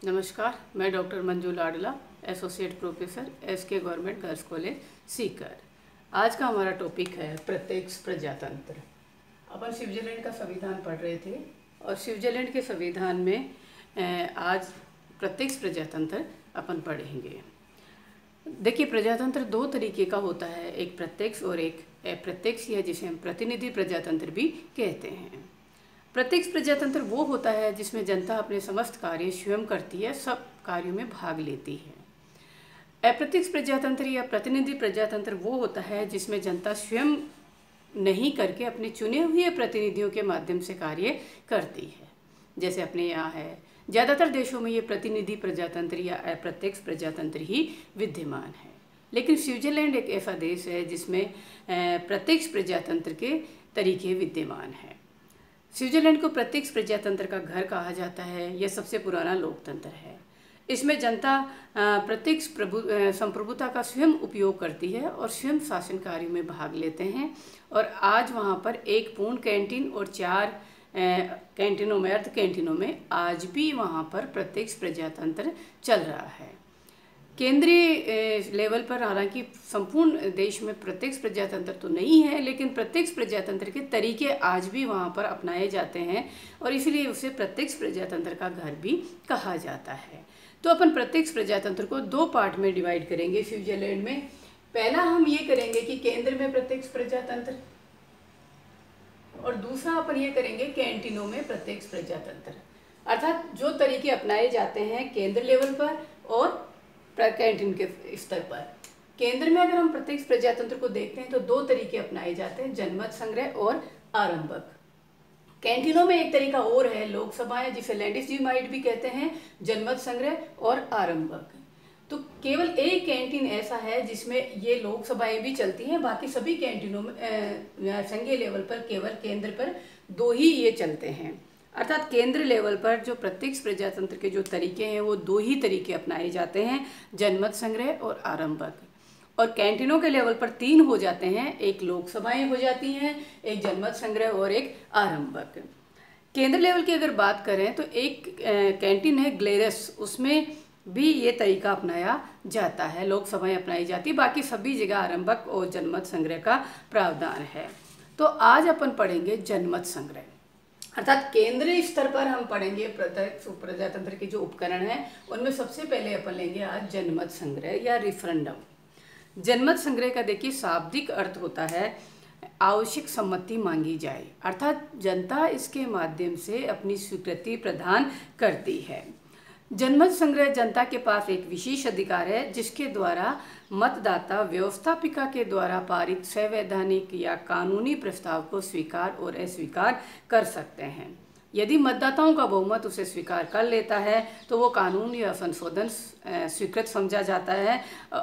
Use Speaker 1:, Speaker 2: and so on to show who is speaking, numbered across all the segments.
Speaker 1: नमस्कार, मैं doctor Manju Ladla, associate professor SK government girls college Sikar. आज का हमारा टॉपिक है प्रत्यक्ष प्रजातंत्र। अपन स्विट्जरलैंड का संविधान पढ़ रहे थे और स्विट्जरलैंड के संविधान में आज प्रत्यक्ष प्रजातंत्र अपन पढ़ेंगे। देखिए, प्रजातंत्र दो तरीके का होता है, एक प्रत्यक्ष और एक अप्रत्यक्ष, या जिसे हम प्रतिनिधि प्रजातंत्र भी कहते हैं। प्रत्यक्ष प्रजातंत्र वो होता है जिसमें जनता अपने समस्त कार्य स्वयं करती है, सब कार्यों में भाग लेती है। अप्रत्यक्ष प्रजातंत्र या प्रतिनिधि प्रजातंत्र वो होता है जिसमें जनता स्वयं नहीं करके अपने चुने हुए प्रतिनिधियों के माध्यम से कार्य करती है। जैसे अपने यहाँ है, ज़्यादातर देशों में ये प्रतिनिधि प्रजातंत्र या अप्रत्यक्ष प्रजातंत्र ही विद्यमान है। लेकिन स्विट्जरलैंड एक ऐसा देश है जिसमें प्रत्यक्ष प्रजातंत्र के तरीके विद्यमान हैं। स्विट्जरलैंड को प्रत्यक्ष प्रजातंत्र का घर कहा जाता है। यह सबसे पुराना लोकतंत्र है। इसमें जनता प्रत्यक्ष संप्रभुता का स्वयं उपयोग करती है और स्वयं शासन कार्यों में भाग लेते हैं। और आज वहाँ पर एक पूर्ण कैंटीन और 4 कैंटीनों में, अर्ध कैंटीनों में आज भी वहाँ पर प्रत्यक्ष प्रजातंत्र चल रहा है। केंद्रीय लेवल पर हालांकि संपूर्ण देश में प्रत्यक्ष प्रजातंत्र तो नहीं है, लेकिन प्रत्यक्ष प्रजातंत्र के तरीके आज भी वहाँ पर अपनाए जाते हैं और इसलिए उसे प्रत्यक्ष प्रजातंत्र का घर भी कहा जाता है। तो अपन प्रत्यक्ष प्रजातंत्र को 2 पार्ट में डिवाइड करेंगे स्विट्जरलैंड में। पहला हम ये करेंगे कि केंद्र में प्रत्यक्ष प्रजातंत्र, और दूसरा अपन ये करेंगे कैंटीनों में प्रत्यक्ष प्रजातंत्र। अर्थात जो तरीके अपनाए जाते हैं केंद्र लेवल पर और कैंटीन के स्तर पर। केंद्र में अगर हम प्रत्यक्ष प्रजातंत्र को देखते हैं तो 2 तरीके अपनाए जाते हैं, जनमत संग्रह और आरंभक। कैंटीनों में एक तरीका और है, लोकसभाएं, जिसे लैंडिस्ट्रीमाइट भी कहते हैं, जनमत संग्रह और आरंभक। तो केवल एक कैंटीन ऐसा है जिसमें ये लोकसभाएं भी चलती हैं, बाकी सभी कैंटीनों में संघीय लेवल पर केवल केंद्र पर 2 ही ये चलते हैं। अर्थात केंद्र लेवल पर जो प्रत्यक्ष प्रजातंत्र के जो तरीके हैं वो 2 ही तरीके अपनाए जाते हैं, जनमत संग्रह और आरंभक। और कैंटीनों के लेवल पर 3 हो जाते हैं, एक लोकसभाएं हो जाती हैं, एक जनमत संग्रह और एक आरंभक। केंद्र लेवल की अगर बात करें तो एक कैंटीन है ग्लेरस, उसमें भी ये तरीका अपनाया जाता है, लोकसभाएं अपनाई जाती, बाकी सभी जगह आरंभक और जनमत संग्रह का प्रावधान है। तो आज अपन पढ़ेंगे जनमत संग्रह। अर्थात केंद्रीय स्तर पर हम पढ़ेंगे प्रत्यक्ष प्रजातंत्र के जो उपकरण हैं उनमें सबसे पहले अपन लेंगे आज जनमत संग्रह या रिफरेंडम। जनमत संग्रह का देखिए शाब्दिक अर्थ होता है आवश्यक सम्मति मांगी जाए, अर्थात जनता इसके माध्यम से अपनी स्वीकृति प्रदान करती है। जनमत संग्रह जनता के पास एक विशेष अधिकार है जिसके द्वारा मतदाता व्यवस्थापिका के द्वारा पारित संवैधानिक या कानूनी प्रस्ताव को स्वीकार और अस्वीकार कर सकते हैं। यदि मतदाताओं का बहुमत उसे स्वीकार कर लेता है तो वो कानून या संशोधन स्वीकृत समझा जाता है,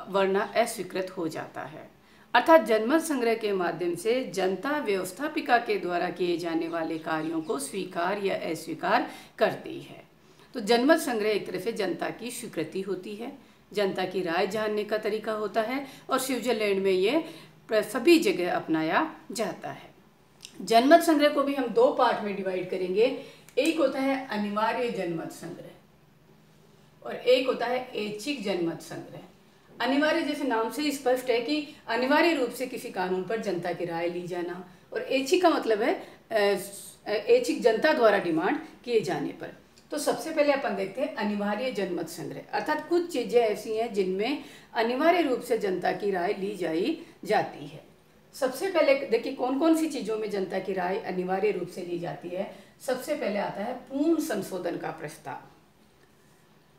Speaker 1: वरना अस्वीकृत हो जाता है। अर्थात जनमत संग्रह के माध्यम से जनता व्यवस्थापिका के द्वारा किए जाने वाले कार्यों को स्वीकार या अस्वीकार करती है। तो जनमत संग्रह एक तरह से जनता की स्वीकृति होती है, जनता की राय जानने का तरीका होता है और स्विट्जरलैंड में ये सभी जगह अपनाया जाता है। जनमत संग्रह को भी हम 2 पार्ट में डिवाइड करेंगे। एक होता है अनिवार्य जनमत संग्रह और एक होता है ऐच्छिक जनमत संग्रह। अनिवार्य जैसे नाम से स्पष्ट है कि अनिवार्य रूप से किसी कानून पर जनता की राय ली जाना, और ऐच्छिक का मतलब है ऐच्छिक जनता द्वारा डिमांड किए जाने पर। तो सबसे पहले अपन देखते हैं अनिवार्य जनमत संग्रह। अर्थात कुछ चीज़ें ऐसी हैं जिनमें अनिवार्य रूप से जनता की राय ली जाती है। सबसे पहले देखिए कौन कौन सी चीज़ों में जनता की राय अनिवार्य रूप से ली जाती है। सबसे पहले आता है पूर्ण संशोधन का प्रस्ताव।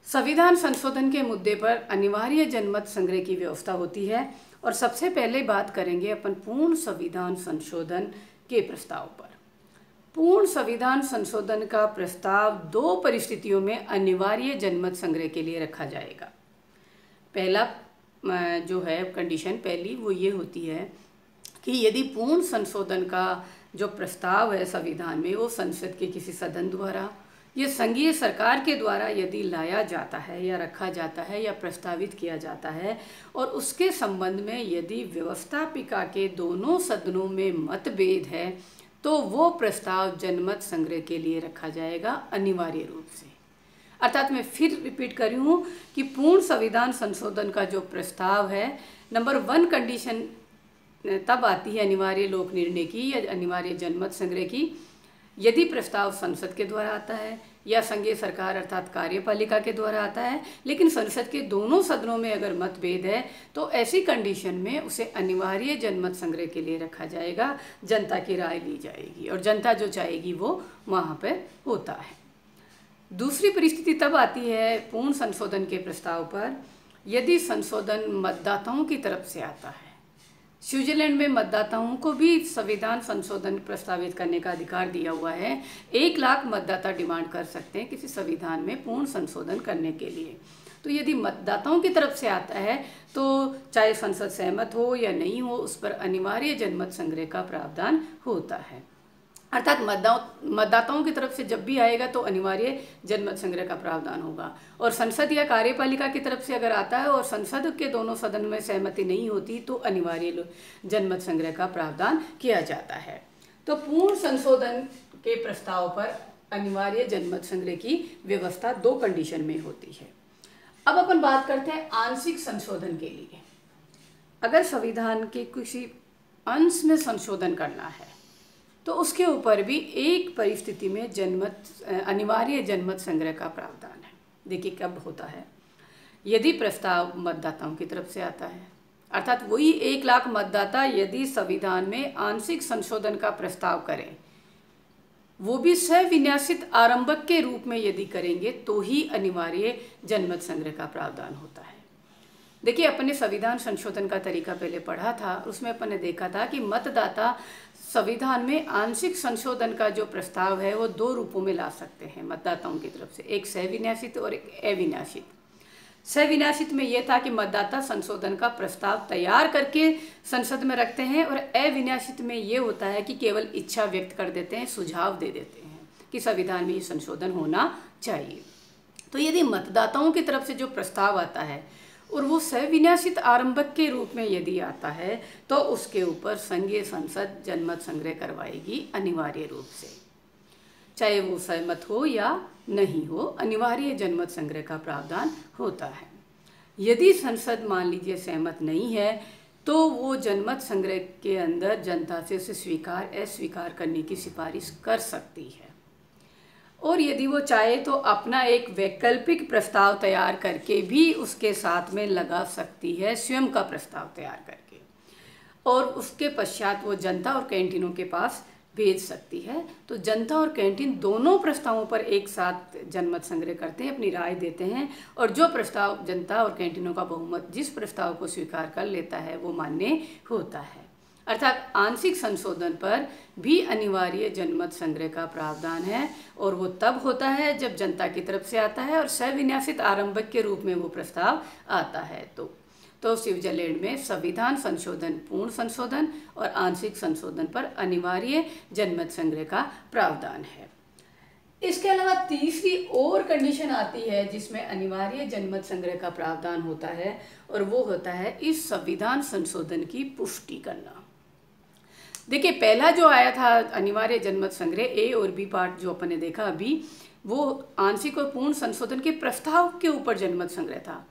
Speaker 1: संविधान संशोधन के मुद्दे पर अनिवार्य जनमत संग्रह की व्यवस्था होती है और सबसे पहले बात करेंगे अपन पूर्ण संविधान संशोधन के प्रस्ताव पर। पूर्ण संविधान संशोधन का प्रस्ताव 2 परिस्थितियों में अनिवार्य जनमत संग्रह के लिए रखा जाएगा। पहला जो है कंडीशन पहली वो ये होती है कि यदि पूर्ण संशोधन का जो प्रस्ताव है संविधान में वो संसद के किसी सदन द्वारा या संघीय सरकार के द्वारा यदि लाया जाता है या रखा जाता है या प्रस्तावित किया जाता है और उसके संबंध में यदि व्यवस्थापिका के दोनों सदनों में मतभेद है तो वो प्रस्ताव जनमत संग्रह के लिए रखा जाएगा अनिवार्य रूप से। अर्थात मैं फिर रिपीट कर रही हूँ कि पूर्ण संविधान संशोधन का जो प्रस्ताव है, नंबर 1 कंडीशन तब आती है अनिवार्य लोक निर्णय की या अनिवार्य जनमत संग्रह की, यदि प्रस्ताव संसद के द्वारा आता है या संघीय सरकार अर्थात कार्यपालिका के द्वारा आता है, लेकिन संसद के दोनों सदनों में अगर मतभेद है तो ऐसी कंडीशन में उसे अनिवार्य जनमत संग्रह के लिए रखा जाएगा, जनता की राय ली जाएगी और जनता जो चाहेगी वो वहाँ पर होता है। दूसरी परिस्थिति तब आती है पूर्ण संशोधन के प्रस्ताव पर यदि संशोधन मतदाताओं की तरफ से आता है। स्विट्जरलैंड में मतदाताओं को भी संविधान संशोधन प्रस्तावित करने का अधिकार दिया हुआ है। 1 लाख मतदाता डिमांड कर सकते हैं किसी संविधान में पूर्ण संशोधन करने के लिए। तो यदि मतदाताओं की तरफ से आता है तो चाहे संसद सहमत हो या नहीं हो, उस पर अनिवार्य जनमत संग्रह का प्रावधान होता है। अर्थात मतदाताओं की तरफ से जब भी आएगा तो अनिवार्य जनमत संग्रह का प्रावधान होगा, और संसद या कार्यपालिका की तरफ से अगर आता है और संसद के दोनों सदन में सहमति नहीं होती तो अनिवार्य जनमत संग्रह का प्रावधान किया जाता है। तो पूर्ण संशोधन के प्रस्ताव पर अनिवार्य जनमत संग्रह की व्यवस्था 2 कंडीशन में होती है। अब अपन बात करते हैं आंशिक संशोधन के लिए। अगर संविधान के किसी अंश में संशोधन करना है तो उसके ऊपर भी एक परिस्थिति में अनिवार्य जनमत संग्रह का प्रावधान है। देखिए कब होता है, यदि प्रस्ताव मतदाताओं की तरफ से आता है, अर्थात वही 1 लाख मतदाता यदि संविधान में आंशिक संशोधन का प्रस्ताव करें, वो भी स्वविन्यासित आरंभक के रूप में यदि करेंगे तो ही अनिवार्य जनमत संग्रह का प्रावधान होता है। देखिए अपने संविधान संशोधन का तरीका पहले पढ़ा था, उसमें अपन ने देखा था कि मतदाता संविधान में आंशिक संशोधन का जो प्रस्ताव है वो 2 रूपों में ला सकते हैं मतदाताओं की तरफ से, एक सविन्यासित और एक अविन्यासित। सविन्यासित में ये था कि मतदाता संशोधन का प्रस्ताव तैयार करके संसद में रखते हैं, और अविन्यासित में ये होता है कि केवल इच्छा व्यक्त कर देते हैं, सुझाव दे देते हैं कि संविधान में ये संशोधन होना चाहिए। तो यदि मतदाताओं की तरफ से जो प्रस्ताव आता है और वो सविन्यासित आरंभक के रूप में यदि आता है तो उसके ऊपर संघीय संसद जनमत संग्रह करवाएगी अनिवार्य रूप से, चाहे वो सहमत हो या नहीं हो, अनिवार्य जनमत संग्रह का प्रावधान होता है। यदि संसद मान लीजिए सहमत नहीं है तो वो जनमत संग्रह के अंदर जनता से उसे स्वीकार अस्वीकार करने की सिफारिश कर सकती है, और यदि वो चाहे तो अपना एक वैकल्पिक प्रस्ताव तैयार करके भी उसके साथ में लगा सकती है, स्वयं का प्रस्ताव तैयार करके, और उसके पश्चात वो जनता और कैंटीनों के पास भेज सकती है। तो जनता और कैंटीन दोनों प्रस्तावों पर एक साथ जनमत संग्रह करते हैं, अपनी राय देते हैं, और जो प्रस्ताव जनता और कैंटीनों का बहुमत जिस प्रस्ताव को स्वीकार कर लेता है वो मान्य होता है। अर्थात आंशिक संशोधन पर भी अनिवार्य जनमत संग्रह का प्रावधान है, और वो तब होता है जब जनता की तरफ से आता है और सविन्यासित आरंभक के रूप में वो प्रस्ताव आता है। तो स्विट्जरलैंड में संविधान संशोधन, पूर्ण संशोधन और आंशिक संशोधन पर अनिवार्य जनमत संग्रह का प्रावधान है। इसके अलावा तीसरी और कंडीशन आती है जिसमें अनिवार्य जनमत संग्रह का प्रावधान होता है, और वो होता है इस संविधान संशोधन की पुष्टि करना। देखिए पहला जो आया था अनिवार्य जनमत संग्रह, ए और बी पार्ट जो अपन ने देखा अभी, वो आंशिक और पूर्ण संशोधन के प्रस्ताव के ऊपर जनमत संग्रह था।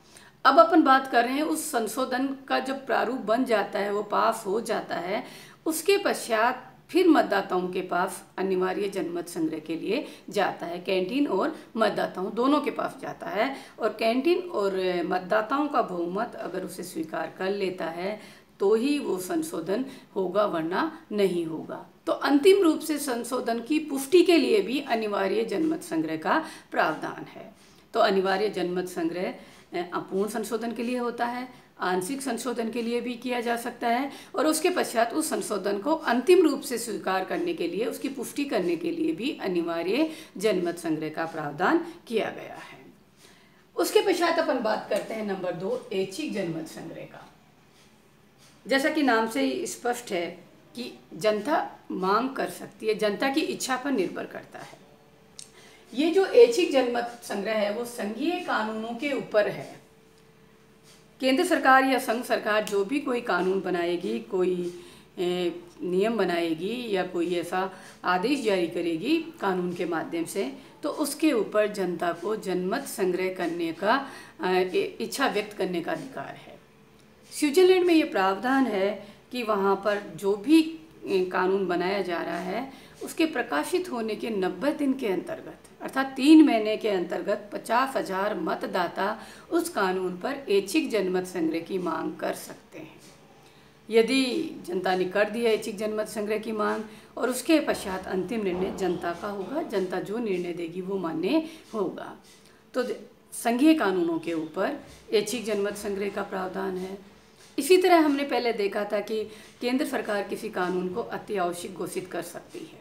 Speaker 1: अब अपन बात कर रहे हैं उस संशोधन का जब प्रारूप बन जाता है, वो पास हो जाता है, उसके पश्चात फिर मतदाताओं के पास अनिवार्य जनमत संग्रह के लिए जाता है, कैंटीन और मतदाताओं दोनों के पास जाता है, और कैंटीन और मतदाताओं का बहुमत अगर उसे स्वीकार कर लेता है तो ही वो संशोधन होगा, वरना नहीं होगा। तो अंतिम रूप से संशोधन की पुष्टि के लिए भी अनिवार्य जनमत संग्रह का प्रावधान है। तो अनिवार्य जनमत संग्रह पूर्ण संशोधन के लिए होता है, आंशिक संशोधन के लिए भी किया जा सकता है, और उसके पश्चात उस संशोधन को अंतिम रूप से स्वीकार करने के लिए, उसकी पुष्टि करने के लिए भी अनिवार्य जनमत संग्रह का प्रावधान किया गया है। उसके पश्चात अपन बात करते हैं नंबर 2 ऐच्छिक जनमत संग्रह का। जैसा कि नाम से ही स्पष्ट है कि जनता मांग कर सकती है, जनता की इच्छा पर निर्भर करता है। ये जो ऐच्छिक जनमत संग्रह है वो संघीय कानूनों के ऊपर है। केंद्र सरकार या संघ सरकार जो भी कोई कानून बनाएगी, कोई नियम बनाएगी या कोई ऐसा आदेश जारी करेगी कानून के माध्यम से, तो उसके ऊपर जनता को जनमत संग्रह करने का इच्छा व्यक्त करने का अधिकार है। स्विट्जरलैंड में ये प्रावधान है कि वहाँ पर जो भी कानून बनाया जा रहा है उसके प्रकाशित होने के 90 दिन के अंतर्गत अर्थात 3 महीने के अंतर्गत 50,000 मतदाता उस कानून पर ऐच्छिक जनमत संग्रह की मांग कर सकते हैं। यदि जनता ने कर दिया ऐच्छिक जनमत संग्रह की मांग और उसके पश्चात अंतिम निर्णय जनता का होगा, जनता जो निर्णय देगी वो मान्य होगा। तो संघीय कानूनों के ऊपर ऐच्छिक जनमत संग्रह का प्रावधान है। इसी तरह हमने पहले देखा था कि केंद्र सरकार किसी कानून को अति आवश्यक घोषित कर सकती है,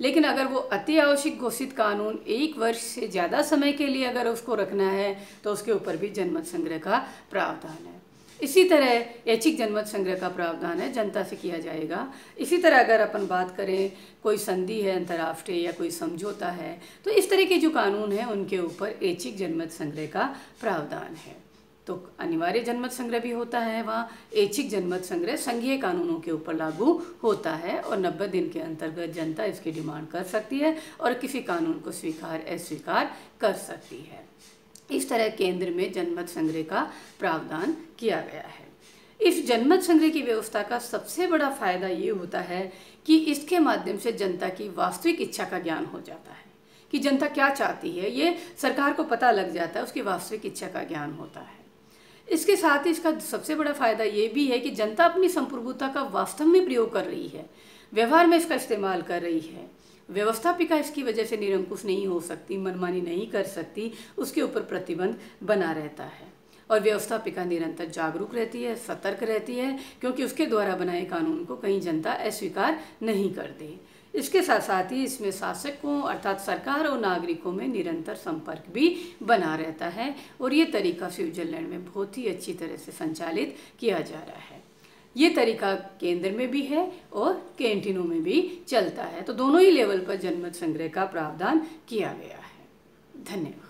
Speaker 1: लेकिन अगर वो अति आवश्यक घोषित कानून 1 वर्ष से ज़्यादा समय के लिए अगर उसको रखना है तो उसके ऊपर भी जनमत संग्रह का प्रावधान है। इसी तरह ऐच्छिक जनमत संग्रह का प्रावधान है, जनता से किया जाएगा। इसी तरह अगर अपन बात करें कोई संधि है अंतर्राष्ट्रीय या कोई समझौता है तो इस तरह के जो कानून हैं उनके ऊपर ऐच्छिक जनमत संग्रह का प्रावधान है। तो अनिवार्य जनमत संग्रह भी होता है, वहाँ ऐच्छिक जनमत संग्रह संघीय कानूनों के ऊपर लागू होता है और 90 दिन के अंतर्गत जनता इसकी डिमांड कर सकती है और किसी कानून को स्वीकार अस्वीकार कर सकती है। इस तरह केंद्र में जनमत संग्रह का प्रावधान किया गया है। इस जनमत संग्रह की व्यवस्था का सबसे बड़ा फायदा ये होता है कि इसके माध्यम से जनता की वास्तविक इच्छा का ज्ञान हो जाता है कि जनता क्या चाहती है, ये सरकार को पता लग जाता है, उसकी वास्तविक इच्छा का ज्ञान होता है। इसके साथ ही इसका सबसे बड़ा फायदा ये भी है कि जनता अपनी संप्रभुता का वास्तव में प्रयोग कर रही है, व्यवहार में इसका इस्तेमाल कर रही है। व्यवस्थापिका इसकी वजह से निरंकुश नहीं हो सकती, मनमानी नहीं कर सकती, उसके ऊपर प्रतिबंध बना रहता है और व्यवस्थापिका निरंतर जागरूक रहती है, सतर्क रहती है, क्योंकि उसके द्वारा बनाए कानून को कहीं जनता अस्वीकार नहीं कर दे। इसके साथ साथ ही इसमें शासकों अर्थात सरकार और नागरिकों में निरंतर संपर्क भी बना रहता है और ये तरीका स्विट्जरलैंड में बहुत ही अच्छी तरह से संचालित किया जा रहा है। ये तरीका केंद्र में भी है और कैंटीनों में भी चलता है। तो दोनों ही लेवल पर जनमत संग्रह का प्रावधान किया गया है। धन्यवाद।